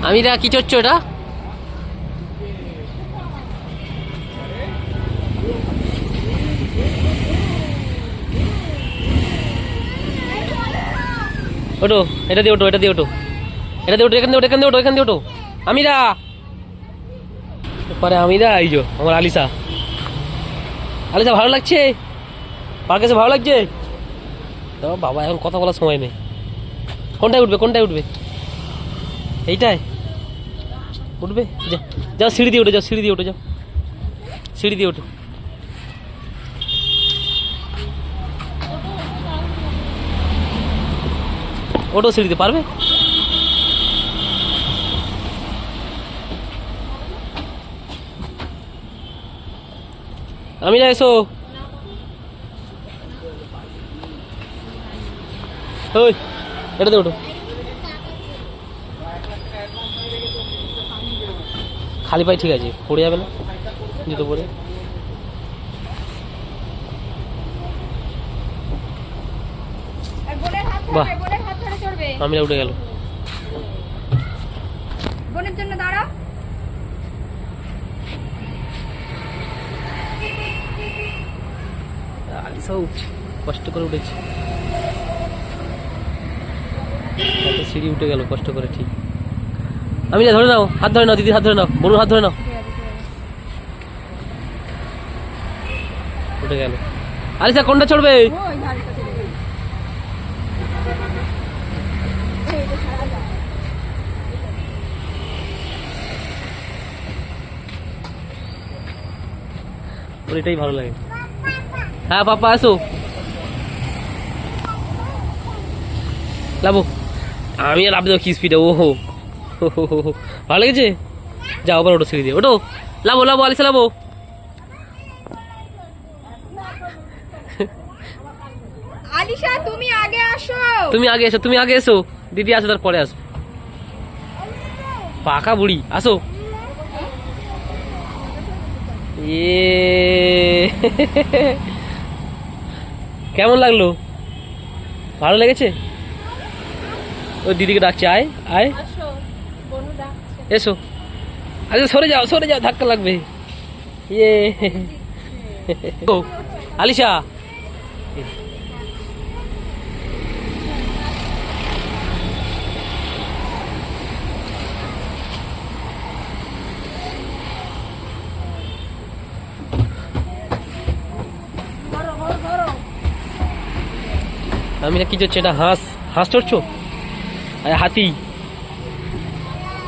আমিরা কি চড়ছো এটা? ওটো, এটা দিয়ে ওটো, এটা দিয়ে ওটো, এটা দিয়ে ওটো, এখান দিয়ে ওটো, এখান দিয়ে ওটো, এখান দিয়ে ওটো। আমিরা পরে আমিরা এই যে আমার আলিসা। আলিসা ভালো লাগছে? পার্কে এসে ভালো লাগছে? তো বাবা এখন কথা বলার সময় নেই। কোনটায় উঠবে, কোনটায় উঠবে? এইটায় উঠবে? যাও সিঁড়ি দিয়ে ওঠো, যাও সিঁড়ি দিয়ে ওঠো, যাও সিঁড়ি দিয়ে ওঠো। ওটো সিঁড়িতে পারবে? আমিরা এসো। ওই এটাতে ওঠো। খালি পায়ে ঠিক আছে, পড়ে যাবে না জুতো পরে। বাহ, আমিরা উঠে গেল। বোনের জন্য দাঁড়াও। আলিসাও উঠছে, কষ্ট করে উঠেছে। সিঁড়ি উঠে গেল কষ্ট করে, ঠিক। আমি ধরে নাও, হাত ধরে নাও, দিদির হাত ধরে নাও, বনুর হাত ধরে নাও। উঠে গেল। আলিসা কোনটা চড়বে? ওর এটাই ভালো লাগে। হ্যাঁ পাপা আসো। লাবো, আমি আর লাভ কি স্পিডে। ওহো, ভালো লেগেছে? যাও আবার ওটো সিঁড়ি দিয়ে ওটো। লাবো লাবো আলিসা লাবো। আলিশা তুমি আগে আসো। তুমি আগে এসো, তুমি আগে এসো। দিদি আসো, তারপরে আসো। পাকা বুড়ি আসো। কেমন লাগলো? ভালো লেগেছে? ওই দিদিকে ডাকছে, আয় আয় এসো। আচ্ছা সরে যাও, সরে যাও, ধাক্কা লাগবে। ইয়ে ও আলিশা, আমি না কি চড়ছে? এটা হাঁস। হাঁস চড়ছো? আরে হাতি।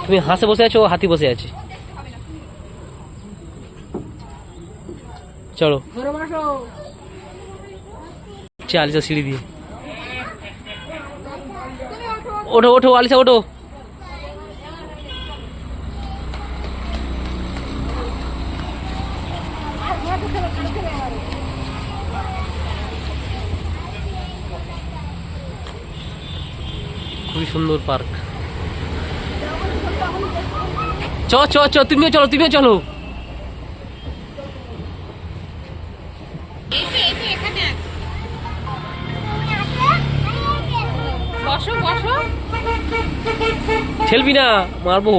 তুমি হাঁসে বসে আছো, হাতি বসে আছে। চলো আলিসা সিঁড়ি দিয়ে ওঠো, ওঠো আলিসা ওঠো। খুবই সুন্দর পার্ক। চ চ চ, তুমিও চলো, তুমিও চলো। বসো বসো। ঠেলবি না, মারবো।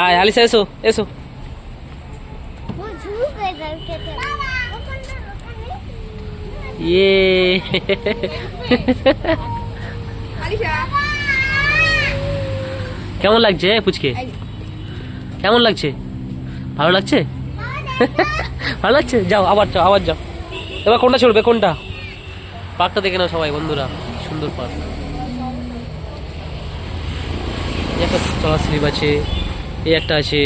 আয় আলিসা এসো, এসো। ইয়ে কেমন লাগছে পুচকে? কেমন লাগছে? ভালো লাগছে? ভালো লাগছে? যাও আবার যাও, আবার যাও। এবার কোনটা চলবে, কোনটা? পার্কটা দেখে নাও সবাই বন্ধুরা, সুন্দর পার্ক। একটা চলা স্লিপ আছে, এই একটা আছে।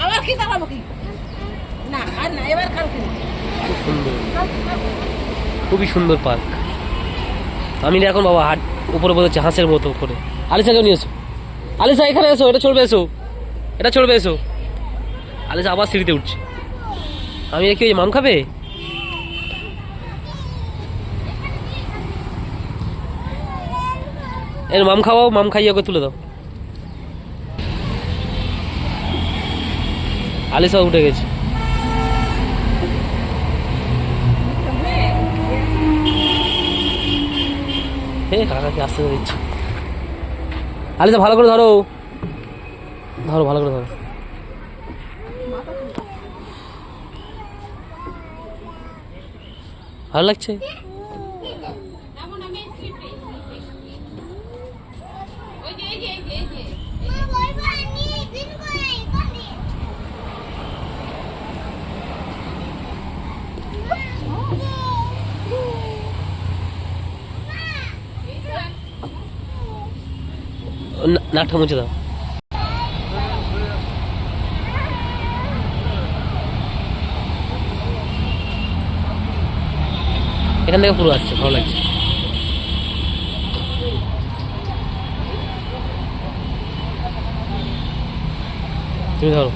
আবার কি চালাবো কি? না আর না, এবার কালকে। খুব সুন্দর, খুবই সুন্দর পার্ক। আমি না এখন বাবা হাট উপরে বসেছি হাঁসের মতো করে। আলিসাকে নিয়ে এসো, আলিসা এখানে এসো, এটা চলবে, এসো, এটা চলবে, এসো। আলিসা আবার সিঁড়িতে উঠছে। আমি কি ওই মাম খাবে? এর মাম খাওয়াও, মাম খাইয়ে ওকে তুলে দাও। আলিসা উঠে গেছে। হে কাকাকে আসতে দিচ্ছি। আলিসা ভালো করে ধরো, ধরো ভালো করে ধরো। ভালো লাগছে? নাকটা মুছে দাও। এখান থেকে পুরো আসছে, ভালো লাগছে। তুমি ধরো,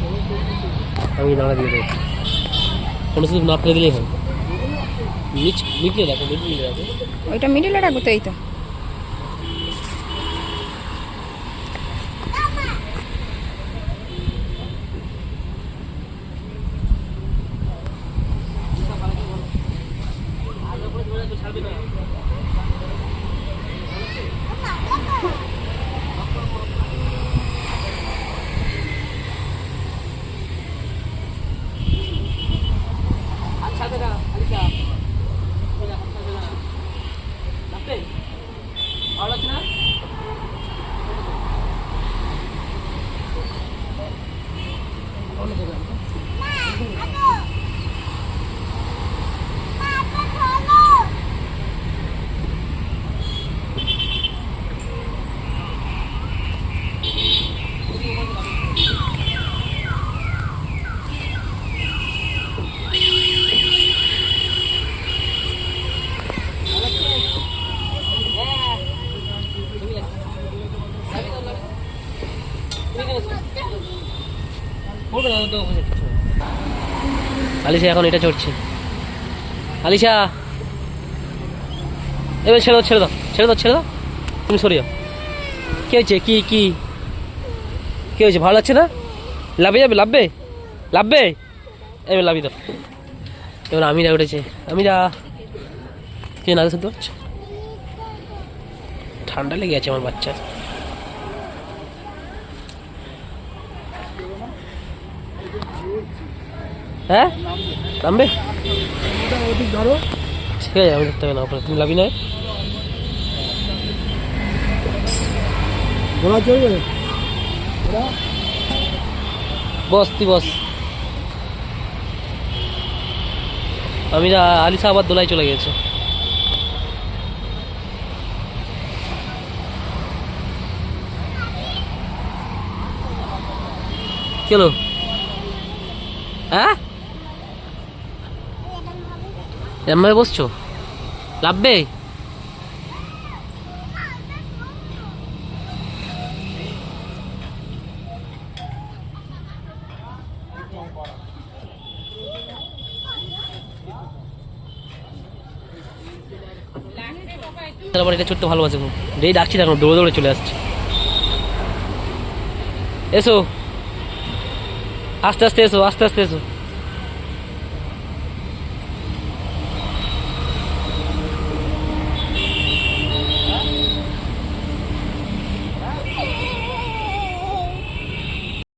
আমি নাড়া দিয়ে দেবো। কোনো শুধু নাপ ফেলে দিলেই হয়। মিটলে রাখো, মিটলে রাখো। ওইটা মিডিলে রাখবো তো, এই তো। আলিশা এখন এটা চড়ছে। আলিশা এবার ছেড়ে দাও, ছেড়ে দাও, ছেড়ে দাও, ছেড়ে দাও। তুমি সরে যাও। কি হয়েছে? কি কি কি হয়েছে? ভালো লাগছে না? লাভে যাবে, লাভবে, লাভবে। এবার লাভি দাও। এবার আমিরা উঠেছে। আমিরা কে না শুনতে পাচ্ছ? ঠান্ডা লেগে আছে আমার বাচ্চার। হ্যাঁ নামবে, ঠিক আছে। আমি ধরতে হবে না, তুমি লাভি নয়। বস তুই বস। আমিরা আলিশা আবার দোলায় চলে গেছে। কি হলো? হ্যাঁ এমন বসছো? লাভবে? আবার এটা চড়তে ভালোবাসে খুব। যেই ডাকছি না দৌড়ে দৌড়ে চলে আসছে। এসো আস্তে আস্তে, এসো আস্তে আস্তে, এসো।